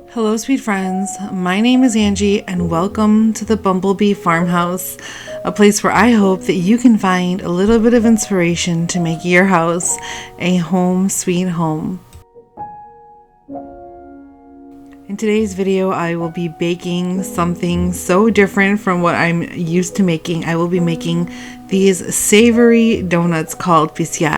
Hello sweet friends, my name is Angie and welcome to the Bumblebee Farmhouse, a place where I hope that you can find a little bit of inspiration to make your house a home sweet home. In today's video, I will be baking something so different from what I'm used to making. I will be making these savory donuts called Pisia.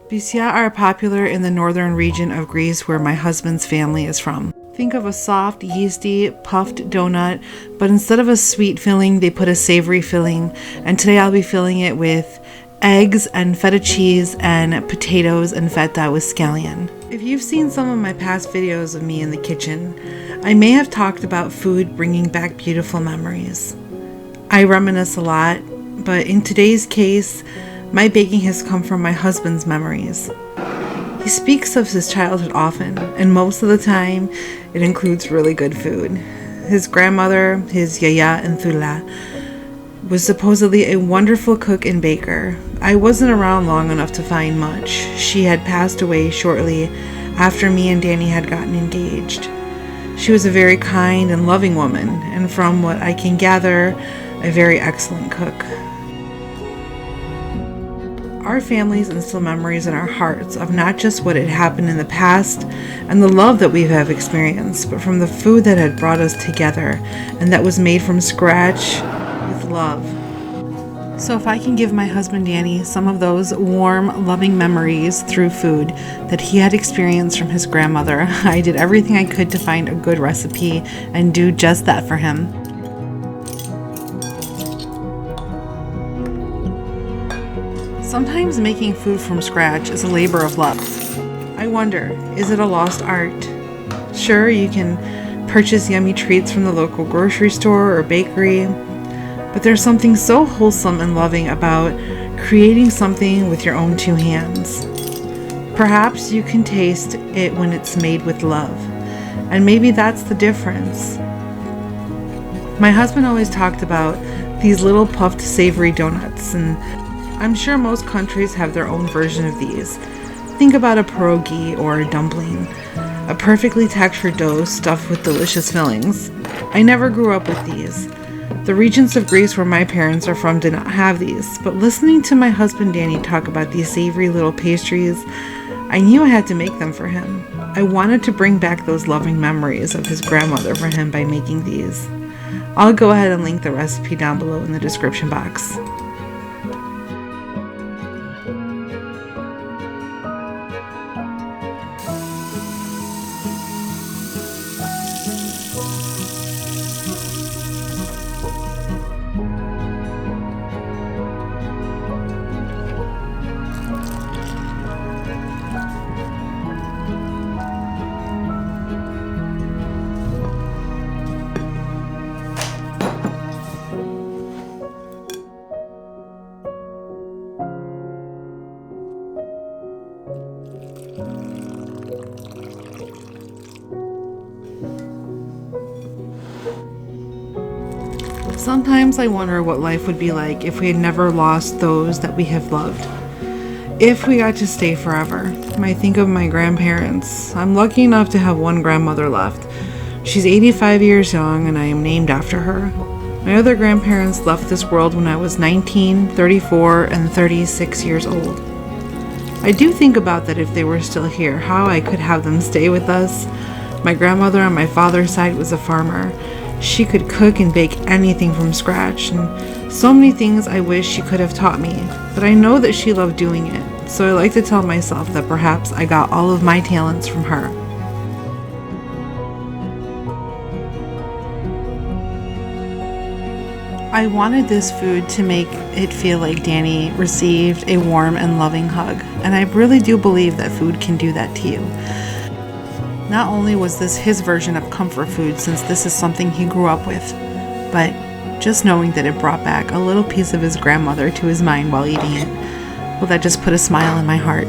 Pisia are popular in the northern region of Greece where my husband's family is from. Think of a soft, yeasty, puffed donut, but instead of a sweet filling, they put a savory filling. And today I'll be filling it with eggs and feta cheese and potatoes and feta with scallion. If you've seen some of my past videos of me in the kitchen, I may have talked about food bringing back beautiful memories. I reminisce a lot, but in today's case, my baking has come from my husband's memories. He speaks of his childhood often, and most of the time, it includes really good food. His grandmother, his YiaYia Anthoula, was supposedly a wonderful cook and baker. I wasn't around long enough to find much. She had passed away shortly after me and Danny had gotten engaged. She was a very kind and loving woman, and from what I can gather, a very excellent cook. Our families instill memories in our hearts of not just what had happened in the past and the love that we have experienced, but from the food that had brought us together and that was made from scratch with love. So if I can give my husband Danny some of those warm, loving memories through food that he had experienced from his grandmother, I did everything I could to find a good recipe and do just that for him. Sometimes making food from scratch is a labor of love. I wonder, is it a lost art? Sure, you can purchase yummy treats from the local grocery store or bakery, but there's something so wholesome and loving about creating something with your own two hands. Perhaps you can taste it when it's made with love, and maybe that's the difference. My husband always talked about these little puffed savory donuts, and I'm sure most countries have their own version of these. Think about a pierogi or a dumpling, a perfectly textured dough stuffed with delicious fillings. I never grew up with these. The regions of Greece where my parents are from did not have these, but listening to my husband Danny talk about these savory little pastries, I knew I had to make them for him. I wanted to bring back those loving memories of his grandmother for him by making these. I'll go ahead and link the recipe down below in the description box. Sometimes I wonder what life would be like if we had never lost those that we have loved. If we got to stay forever. I think of my grandparents. I'm lucky enough to have one grandmother left. She's 85 years young and I am named after her. My other grandparents left this world when I was 19, 34, and 36 years old. I do think about that if they were still here, how I could have them stay with us. My grandmother on my father's side was a farmer. She could cook and bake anything from scratch, and so many things I wish she could have taught me, but I know that she loved doing it, so I like to tell myself that perhaps I got all of my talents from her. I wanted this food to make it feel like Danny received a warm and loving hug, and I really do believe that food can do that to you. Not only was this his version of comfort food, since this is something he grew up with, but just knowing that it brought back a little piece of his grandmother to his mind while eating it, well, that just put a smile in my heart.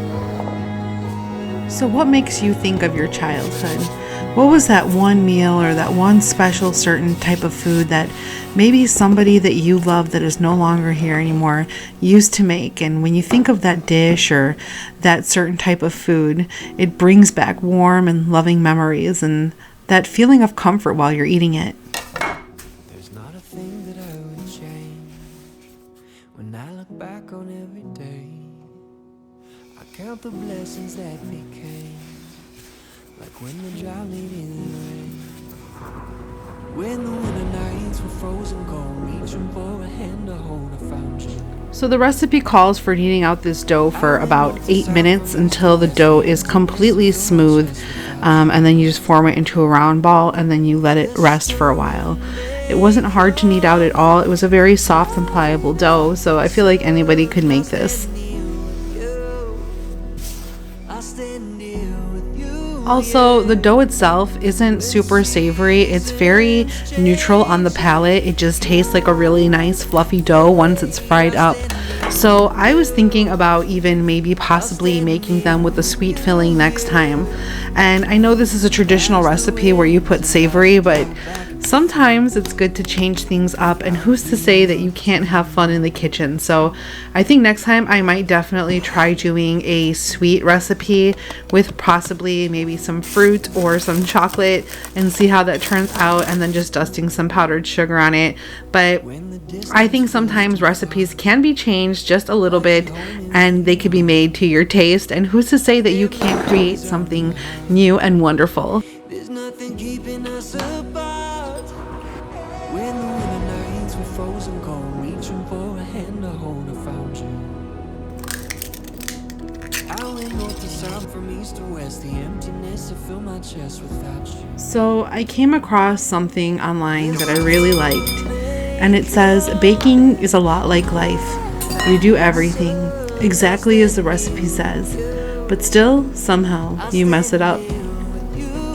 So what makes you think of your childhood? What was that one meal or that one special certain type of food that maybe somebody that you love that is no longer here anymore used to make? And when you think of that dish or that certain type of food, it brings back warm and loving memories and that feeling of comfort while you're eating it. There's not a thing that I would change. When I look back on every day, I count the blessings that became, like when the drought needed the rain, when the winter nights were frozen cold, reaching for a hand to hold, I found you. So the recipe calls for kneading out this dough for about 8 minutes until the dough is completely smooth, and then you just form it into a round ball and then you let it rest for a while. It wasn't hard to knead out at all. It was a very soft and pliable dough, so I feel like anybody could make this. Also, the dough itself isn't super savory. It's very neutral on the palate. It just tastes like a really nice fluffy dough once it's fried up. So I was thinking about even maybe possibly making them with a sweet filling next time. And I know this is a traditional recipe where you put savory, but sometimes it's good to change things up, and who's to say that you can't have fun in the kitchen? So I think next time I might definitely try doing a sweet recipe with possibly maybe some fruit or some chocolate and see how that turns out, and then just dusting some powdered sugar on it. But I think sometimes recipes can be changed just a little bit and they could be made to your taste, and who's to say that you can't create something new and wonderful? There's nothing keeping us apart. When the winter nights were frozen cold, reaching for a hand to hold, I found you. Howling north to south, from east to west, the emptiness that filled my chest without you. So I came across something online that I really liked, and it says baking is a lot like life. You do everything exactly as the recipe says, but still somehow you mess it up.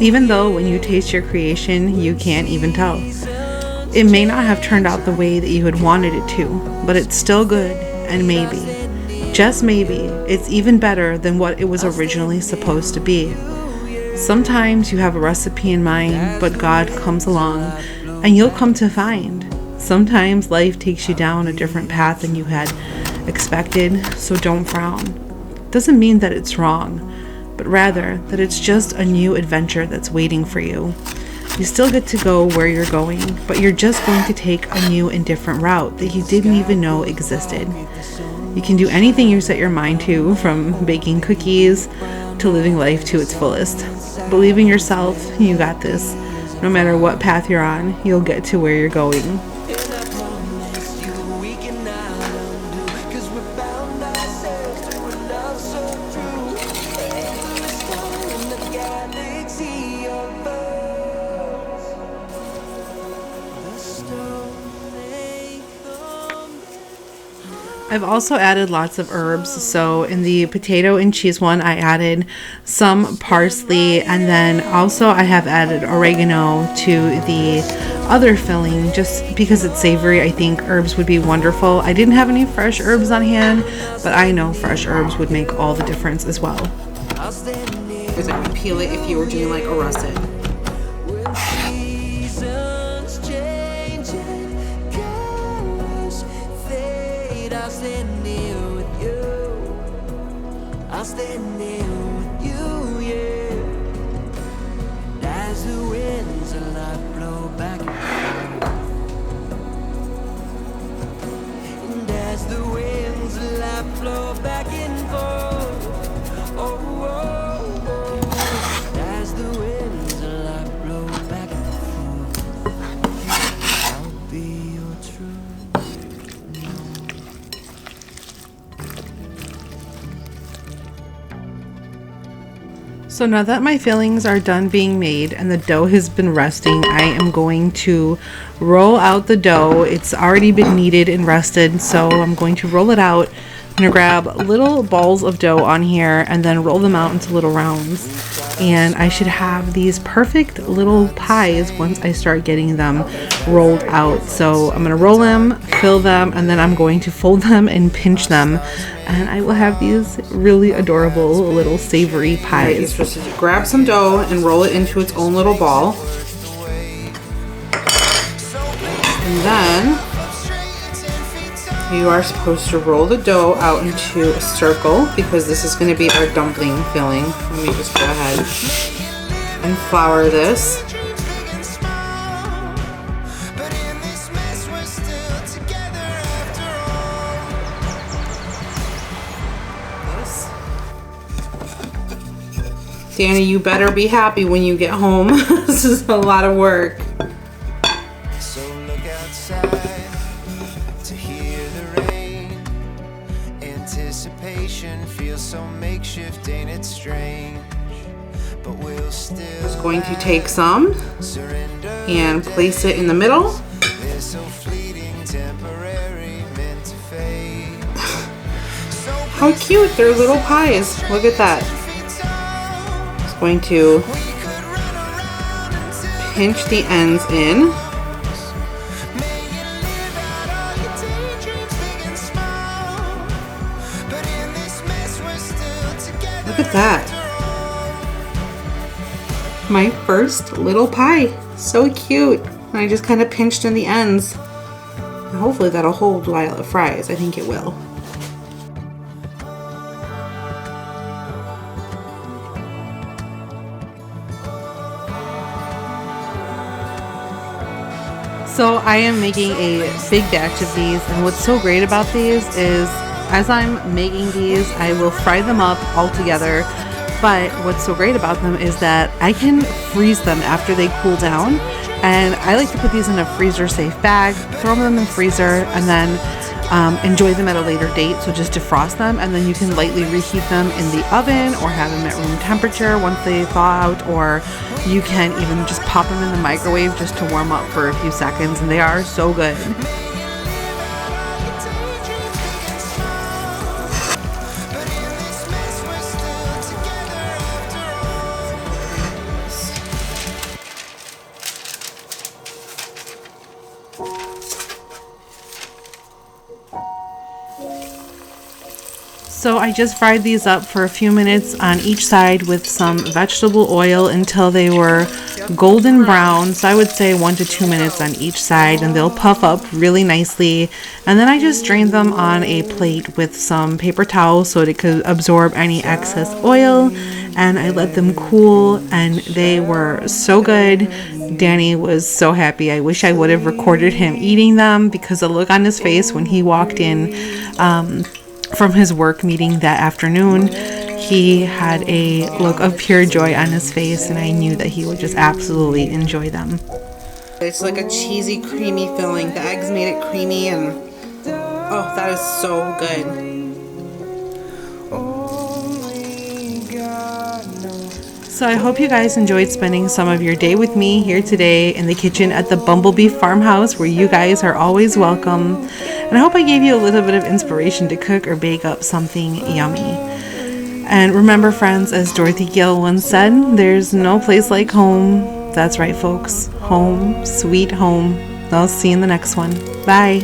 Even though when you taste your creation, you can't even tell. It may not have turned out the way that you had wanted it to, but it's still good, and maybe, just maybe, it's even better than what it was originally supposed to be. Sometimes you have a recipe in mind, but God comes along, and you'll come to find. Sometimes life takes you down a different path than you had expected, so don't frown. Doesn't mean that it's wrong, but rather that it's just a new adventure that's waiting for you. You still get to go where you're going, but you're just going to take a new and different route that you didn't even know existed. You can do anything you set your mind to, from baking cookies to living life to its fullest. Believe in yourself, you got this. No matter what path you're on, you'll get to where you're going. I've also added lots of herbs. So in the potato and cheese one, I added some parsley, and then also I have added oregano to the other filling just because it's savory. I think herbs would be wonderful. I didn't have any fresh herbs on hand, but I know fresh herbs would make all the difference as well. Because I would peel it if you were doing like a russet. I'll stand there with you, yeah. And as the winds of life blow back and forth, and as the winds of life blow back and forth, oh, oh, oh. And as the winds of life blow back and forth, I'll be your truth. So now that my fillings are done being made and the dough has been resting, I am going to roll out the dough. It's already been kneaded and rested, so I'm going to roll it out, gonna grab little balls of dough on here and then roll them out into little rounds. And I should have these perfect little pies once I start getting them rolled out. So I'm gonna roll them, fill them, and then I'm going to fold them and pinch them. And I will have these really adorable little savory pies. You're supposed to grab some dough and roll it into its own little ball. And then you are supposed to roll the dough out into a circle because this is going to be our dumpling filling. Let me just go ahead and flour this. Danny, you better be happy when you get home. This is a lot of work. So look outside to hear the rain. Anticipation feels so makeshift, ain't it strange? But we'll still Just going to take some and place it in the middle. They're so fleeting, temporary, meant to fade. How cute, they're little pies. Look at that. Going to pinch the ends in. Look at that. My first little pie. So cute. And I just kind of pinched in the ends. And hopefully that'll hold while it fries. I think it will. So I am making a big batch of these, and what's so great about these is as I'm making these, I will fry them up all together, but what's so great about them is that I can freeze them after they cool down, and I like to put these in a freezer safe bag, throw them in the freezer, and then enjoy them at a later date. So just defrost them, and then you can lightly reheat them in the oven or have them at room temperature once they thaw out, or you can even just pop them in the microwave just to warm up for a few seconds, and they are so good. So I just fried these up for a few minutes on each side with some vegetable oil until they were golden brown. So I would say 1 to 2 minutes on each side, and they'll puff up really nicely. And then I just drained them on a plate with some paper towel so it could absorb any excess oil. And I let them cool, and they were so good. Danny was so happy. I wish I would have recorded him eating them, because the look on his face when he walked in from his work meeting that afternoon, he had a look of pure joy on his face, and I knew that he would just absolutely enjoy them. It's like a cheesy, creamy filling. The eggs made it creamy, and oh, that is so good. So I hope you guys enjoyed spending some of your day with me here today in the kitchen at the Bumblebee Farmhouse, where you guys are always welcome. And I hope I gave you a little bit of inspiration to cook or bake up something yummy. And remember, friends, as Dorothy Gale once said, there's no place like home. That's right, folks. Home, sweet home. I'll see you in the next one. Bye.